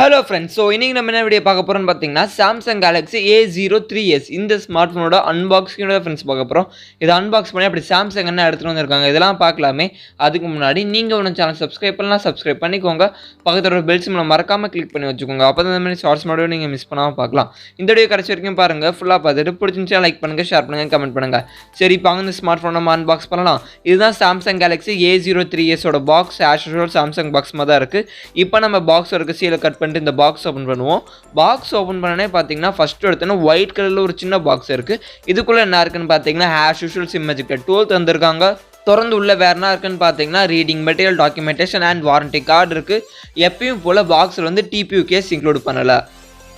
Hello friends, so இன்னைக்கு நம்ம என்ன வீடியோ பார்க்க போறோம்னு பாத்தீங்கன்னா Samsung Galaxy A03s இந்த ஸ்மார்ட் போனோட அன்பாக்சிங்கோட ஃப்ரெண்ட்ஸ் பார்க்க போறோம். இத அன்பாக்ஸ் பண்ணி அப்படி Samsung என்ன எடுத்துட்டு வந்திருக்காங்க இதெல்லாம் பார்க்கலாமே. அதுக்கு முன்னாடி நீங்க உங்க சேனல் சப்ஸ்கிரைப் பண்ணலாம், சப்ஸ்கிரைப் பண்ணிக்கோங்க. பக்கத்துல ஒரு பெல் சிம்பலை மறக்காம கிளிக் பண்ணி வச்சுக்கோங்க. அப்பதான் இந்த மாதிரி ஷார்ட்ஸ் வீடியோ நீங்க மிஸ் பண்ணாம பார்க்கலாம். இந்த வீடியோ கடைசி வரைக்கும் பாருங்க, ஃபுல்லா பார்த்துட்டு பிடிச்சிருந்தா லைக் பண்ணுங்க, ஷேர் பண்ணுங்க, கமெண்ட் பண்ணுங்க. சரி இப்போ இந்த ஸ்மார்ட் போனை நம்ம அன்பாக்ஸ் பண்ணலாம். இதுதான் Samsung Galaxy A03s ஓட box. as usual Samsung box மாதிரி தான் இருக்கு. இப்போ நம்ம பாக்ஸ் இருக்க சீலை கட் இந்த பாக்ஸ் ஓபன் பண்ணுவோம். பாக்ஸ் ஓபன் பண்ணனே பாத்தீங்கன்னா ஃபர்ஸ்ட் எடுத்தன ஒயிட் கலர்ல ஒரு சின்ன பாக்ஸ் இருக்கு. இதுக்குள்ள என்ன இருக்குன்னு பாத்தீங்கன்னா as usual sim ejector tool தந்திருக்காங்க. தொடர்ந்து உள்ள வேற என்ன இருக்குன்னு பாத்தீங்கன்னா reading material, documentation and warranty card இருக்கு. எப்பயும் போல பாக்ஸ்ல வந்து TPU கேஸ் இன்க்ளூட் பண்ணல.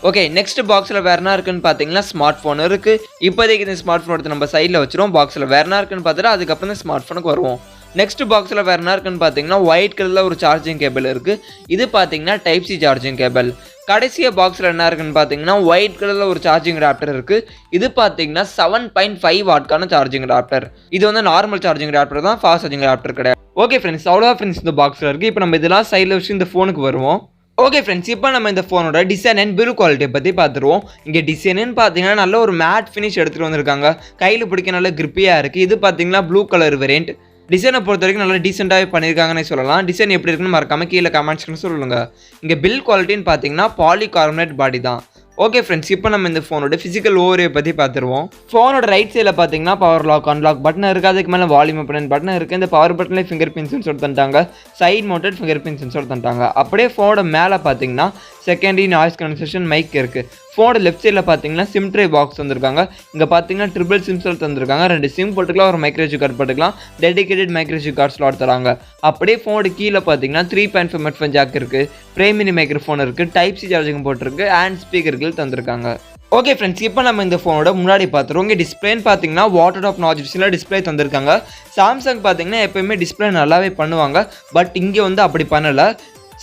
ஓகே, நெக்ஸ்ட் பாக்ஸ்ல வேற என்ன இருக்குன்னு பாத்தீங்கன்னா ஸ்மார்ட் போன் இருக்கு. இப்போதைக்கு இந்த ஸ்மார்ட் போன் எடுத்து நம்ம சைடுல வச்சிரோம். பாக்ஸ்ல வேற என்ன இருக்குன்னு பார்த்துட்டு அதுக்கப்புறம் இந்த ஸ்மார்ட் போனுக்கு வருவோம். நெக்ஸ்ட் பாக்ஸில் வேறு என்ன இருக்குன்னு பார்த்தீங்கன்னா ஒயிட் கலரில் ஒரு சார்ஜிங் கேபிள் இருக்குது. இது பார்த்தீங்கன்னா டைப் சி சார்ஜிங் கேபிள். கடைசியாக பாக்ஸில் என்ன இருக்குன்னு பார்த்தீங்கன்னா ஒயிட் கலரில் ஒரு சார்ஜிங் அடாப்டர் இருக்குது. இது பார்த்தீங்கன்னா 7.5 வாட்கான சார்ஜிங் அடாப்டர். இது வந்து நார்மல் சார்ஜிங் அடாப்டர் தான், ஃபாஸ்ட் சார்ஜிங் அடாப்டர் கிடையாது. ஓகே ஃப்ரெண்ட்ஸ், அவ்வளோதான் ஃப்ரெண்ட்ஸ் இந்த பாக்ஸில் இருக்குது. இப்போ நம்ம இதெல்லாம் சைடில் வச்சு இந்த ஃபோனுக்கு வருவோம். ஓகே ஃப்ரெண்ட்ஸ், இப்போ நம்ம இந்த ஃபோனோட டிசைன் அண்ட் பில்ட் குவாலிட்டியை பற்றி பார்த்துருவோம். இங்கே டிசைனுன்னு பார்த்தீங்கன்னா நல்ல ஒரு மேட் ஃபினிஷ் எடுத்துகிட்டு வந்திருக்காங்க. கையில் பிடிக்க நல்ல கிரிப்பியாக இருக்குது. இது பார்த்தீங்கன்னா ப்ளூ கலர் வேரியண்ட். டிசைனை பொறுத்த வரைக்கும் நல்லா டீசெண்டாகவே பண்ணியிருக்காங்கன்னு சொல்லலாம். டிசைன் எப்படி இருக்குன்னு மறக்காம கீழே கமெண்ட்ஸ்னு சொல்லுங்க. இங்கே பில்ட் குவாலிட்டின்னு பார்த்தீங்கன்னா பாலிகார்பனேட் பாடி தான். ஓகே ஃப்ரெண்ட்ஸ், இப்போ நம்ம இந்த ஃபோனோட ஃபிசிக்கல் ஓவரியை பற்றி பார்த்துருவோம். ஃபோனோட ரைட் சைடில் பார்த்தீங்கன்னா பவர் லாக், அன்லாக் பட்டன் இருக்குது. அதுக்கு மேலே வால்யூம் பட்டன் இருக்குது. இந்த பவர் பட்டனில் ஃபிங்கர் பிரிண்ட் சென்சார் தந்துட்டாங்க. Side mounted fingerprint sensor தந்துட்டாங்க. அப்படியே ஃபோனோட மேலே பார்த்தீங்கன்னா செகண்டரி நாய்ஸ் கன்செஷன் மைக் இருக்குது. ஃபோனோட லெஃப்ட் சைடில் பார்த்தீங்கன்னா சிம் ட்ரே பாக்ஸ் தந்திருக்காங்க. இங்கே பார்த்தீங்கன்னா ட்ரிபிள் சிம் ஸ்லாட் தந்திருக்காங்க. 2 சிம் போட்டுக்கலாம், ஒரு மைக்ரோஜி கார்டு போட்டுக்கலாம். டெடிகேட்டட் மைக்ரோஜி கார்டு ஸ்லாட் தராங்க. அப்படியே ஃபோனோட கீழே பார்த்தீங்கன்னா 3.5 ஹெட்ஃபோன் ஜாக் இருக்குது. பிரைமரி மைக்ரோஃபோன் இருக்குது. டைப் சி சார்ஜிங் போட்டிருக்கு. அண்ட் ஸ்பீக்கர்கள் தந்திருக்காங்க. ஓகே ஃப்ரெண்ட்ஸ், இப்போ நம்ம இந்த ஃபோனோட முன்னாடி பார்த்துருவோம். இங்கே டிஸ்பிளேன்னு பார்த்தீங்கன்னா water top notch display display தந்திருக்காங்க. சாம்சங் பார்த்தீங்கன்னா எப்போயுமே டிஸ்பிளே நல்லாவே பண்ணுவாங்க. பட் இங்கே வந்து அப்படி பண்ணலை.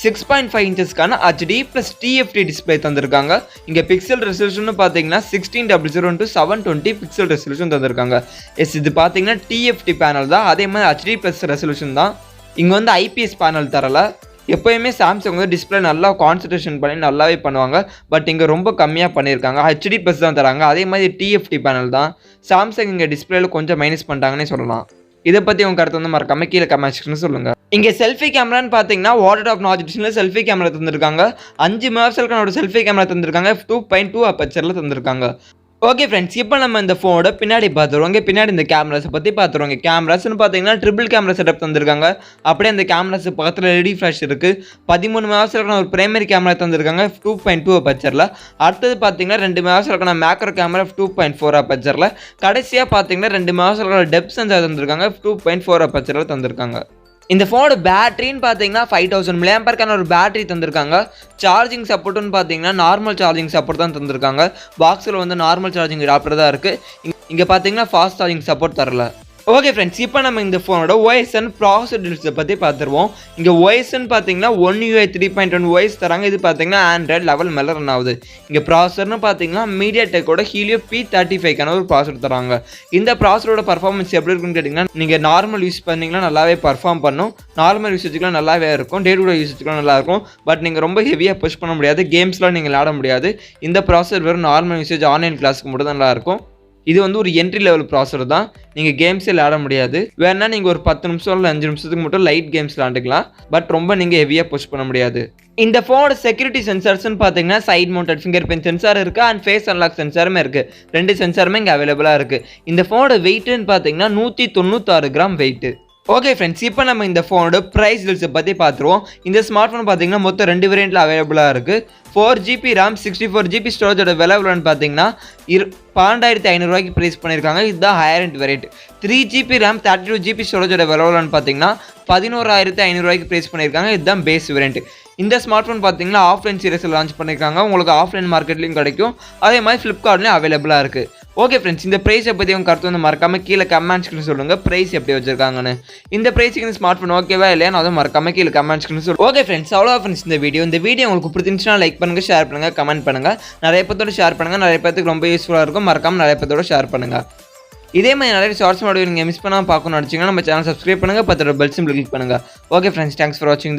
6.5 இன்ச்சஸ்க்கான HD + TFT டிஸ்பிளே தந்திருக்காங்க. இங்கே பிக்சல் ரெசல்யூஷன் பார்த்தீங்கன்னா 1600 × 720 பிக்சல் ரெசல்யூஷன் தந்திருக்காங்க. இது பார்த்தீங்கன்னா TFT பேனல் தான், அதே மாதிரி HD+ ரெசல்யூஷன் தான். இங்கே வந்து IPS பேனல் தரல. எப்போயுமே சாம்சங் வந்து டிஸ்பிளே நல்லா கான்சன்ட்ரேஷன் பண்ணி நல்லாவே பண்ணுவாங்க. பட் இங்கே ரொம்ப கம்மியாக பண்ணியிருக்காங்க. HD+ தான் தராங்க. அதே மாதிரி TFT பேனல் தான். சாம்சங் இங்கே டிஸ்பிளேல கொஞ்சம் மைனஸ் பண்ணிட்டாங்கன்னே சொல்லலாம். இதை பற்றி உங்கள் கருத்து வந்து மறக்காம கீழே கமெண்ட் செக்ஷன் சொல்லுங்கள். இங்கே செல்ஃபி கேமரான்னு பார்த்தீங்கன்னா water top notch display selfie camera தந்திருக்காங்க. 5 மெகாபிக்சலுக்கான ஒரு செல்ஃபி கேமரா தந்திருக்காங்க. 2.2 அப்பச்சரில் தந்திருக்காங்க. ஓகே ஃப்ரெண்ட்ஸ், இப்போ நம்ம இந்த ஃபோனோட பின்னாடி பார்த்துருவோம். இங்கே பின்னாடி இந்த கேமராஸை பற்றி பார்த்துருவோங்க. கேமராஸ்ன்னு பார்த்தீங்கன்னா ட்ரிபிள் கேமரா செட்டப் தந்திருக்காங்க. அப்படியே அந்த கேமராஸ் பக்கத்தில் LED ஃப்ளாஷ் இருக்குது. 13 மெகாபிக்சலுக்கான ஒரு பிரைமரி கேமரா தந்திருக்காங்க. 2.2 அப்பச்சரில். அடுத்தது பார்த்தீங்கன்னா 2 மெகாபிக்சலுக்கான மேக்ரோ கேமரா 2.4 அப்பச்சரில். கடைசியாக பார்த்தீங்கன்னா 2 மெகாபிக்சலுக்கான டெப்த் சென்சார் தந்திருக்காங்க. 2.4 அப்பச்சரில் தந்திருக்காங்க. இந்த ஃபோனோட பேட்டரின்னு பார்த்தீங்கன்னா 5000 mAh ஒரு பேட்டரி தந்திருக்காங்க. சார்ஜிங் சப்போர்ட்டுன்னு பார்த்தீங்கன்னா நார்மல் சார்ஜிங் சப்போர்ட் தான் தந்திருக்காங்க. பாக்ஸில் வந்து நார்மல் சார்ஜிங் அடாப்டர் தான் இருக்குது. இங்கே பார்த்தீங்கன்னா ஃபாஸ்ட் சார்ஜிங் சப்போர்ட் தரல. ஓகே ஃப்ரெண்ட்ஸ், இப்போ நம்ம இந்த ஃபோனோட OS அண்ட் ப்ராசஸர் டீல்ஸை பற்றி பார்த்துருவோம். இங்கே OSன்னு பார்த்தீங்கன்னா 1 UI 3.1 OS தராங்க. இது பார்த்தீங்கன்னா ஆண்ட்ராய்ட் லெவல் மேலே ரன் ஆகுது. இங்கே ப்ராசஸர்னு பார்த்தீங்கன்னா மீடியாடெக்கோட ஹீலியோ P35க்கான ஒரு ப்ராசஸர் தராங்க. இந்த ப்ராசஸரோட பர்ஃபார்மன்ஸ் எப்படி இருக்குன்னு கேட்டிங்கன்னா நீங்கள் நார்மல் யூஸ் பண்ணிங்கன்னா நல்லாவே பர்ஃபார்ம் பண்ணும். நார்மல் யூசேஜுக்குலாம் நல்லாவே இருக்கும். டே டு டே யூசேஜுக்குலாம் நல்லாயிருக்கும். பட் நீங்கள் ரொம்ப ஹெவியாக புஷ் பண்ண முடியாது. கேம்ஸ்லாம் நீங்கள் விளாட முடியாது. இந்த ப்ராசஸர் வெறும் நார்மல் யூசேஜ் ஆன்லைன் கிளாஸுக்கு மட்டும் தான் நல்லாயிருக்கும். இது வந்து ஒரு என்ட்ரி லெவல் ப்ராசஸர் தான். நீங்கள் கேம்ஸே விளாட முடியாது. வேணா நீங்கள் ஒரு 10 நிமிஷம் இல்லை 5 நிமிஷத்துக்கு மட்டும் லைட் கேம்ஸ் விளாண்டுக்கலாம். பட் ரொம்ப நீங்கள் ஹெவியாக புஷ் பண்ண முடியாது. இந்த ஃபோனோட செக்யூரிட்டி சென்சார்ஸ்ன்னு பார்த்தீங்கன்னா side mounted fingerprint sensor இருக்குது அண்ட் ஃபேஸ் அன்லாக் சென்சாருமே இருக்குது. 2 சென்சாருமே இங்கே அவைலபிளாக இருக்குது. இந்த ஃபோனோட வெயிட்டுன்னு பார்த்தீங்கன்னா 196 கிராம் வெயிட்டு. ஓகே ஃப்ரெண்ட்ஸ், இப்போ நம்ம இந்த ஃபோனோட ப்ரைஸ் டீல்ஸை பற்றி பார்த்துருவோம். இந்த ஸ்மார்ட் ஃபோன் பார்த்தீங்கன்னா மொத்தம் 2 வேரியண்ட்டில் அவைலபிளாக இருக்குது. 4GB RAM 64GB ஸ்டோரேஜோட விலை எவ்வளோன்னு பார்த்தீங்கன்னா 12500 ப்ரைஸ் பண்ணியிருக்காங்க. இதுதான் higher end variant. 3GB RAM 32GB ஸ்டோரேஜோட விலை எவ்வளோன்னு பார்த்தீங்கன்னா 11500 ப்ரைஸ் பண்ணியிருக்காங்க. இதுதான் பேஸ் வேரியண்ட். இந்த ஸ்மார்ட் ஃபோன் பார்த்தீங்கன்னா ஆஃப்லைன் சீரிஸில் லான்ச் பண்ணியிருக்காங்க. உங்களுக்கு ஆஃப்லைன் மார்க்கெட்லையும் கிடைக்கும். அதே மாதிரி ஃப்ளிப்கார்ட்லேயும் அவைலபிளாக இருக்குது. ஓகே ஃப்ரெண்ட்ஸ், இந்த ப்ரைஸை பற்றி உங்கள் கருத்து வந்து மறக்காம கீழே கமெண்ட்ஸ்க்கு சொல்லுங்கள். ப்ரைஸ் எப்படி வச்சிருக்காங்கன்னு. இந்த ப்ரைஸுக்கு இந்த ஸ்மார்ட் ஃபோன் ஓகேவா இல்லையா நான் அதுவும் மறக்காம கீழே கமெண்ட்ஸ்க்கு சொல்லுங்கள். ஓகே ஃப்ரெண்ட்ஸ், அவ்வளோ ஃப்ரெண்ட்ஸ் இந்த வீடியோ உங்களுக்கு பிடிச்சிருந்துச்சுன்னா லைக் பண்ணுங்கள், ஷேர் பண்ணுங்கள், கமெண்ட் பண்ணுங்கள். நிறைய பேர்த்தோட ஷேர் பண்ணுங்கள். நிறைய பேருக்கு ரொம்ப யூஸ்ஃபுல்லாக இருக்கும். மறக்காம நிறைய பேர்த்தோட ஷேர் பண்ணுங்கள். இதே மாதிரி நிறைய ஷார்ட்ஸ் வீடியோ நீங்கள் மிஸ் பண்ணாமல் பார்க்கணும்னு நினச்சிங்கன்னா நம்ம சேனல் சப்ஸ்கிரைப் பண்ணுங்கள். பக்கத்துல பெல் சிம்பல் கிளிக் பண்ணுங்கள். ஓகே ஃப்ரெண்ட்ஸ், தேங்க்ஸ் ஃபார் வாட்சிங்.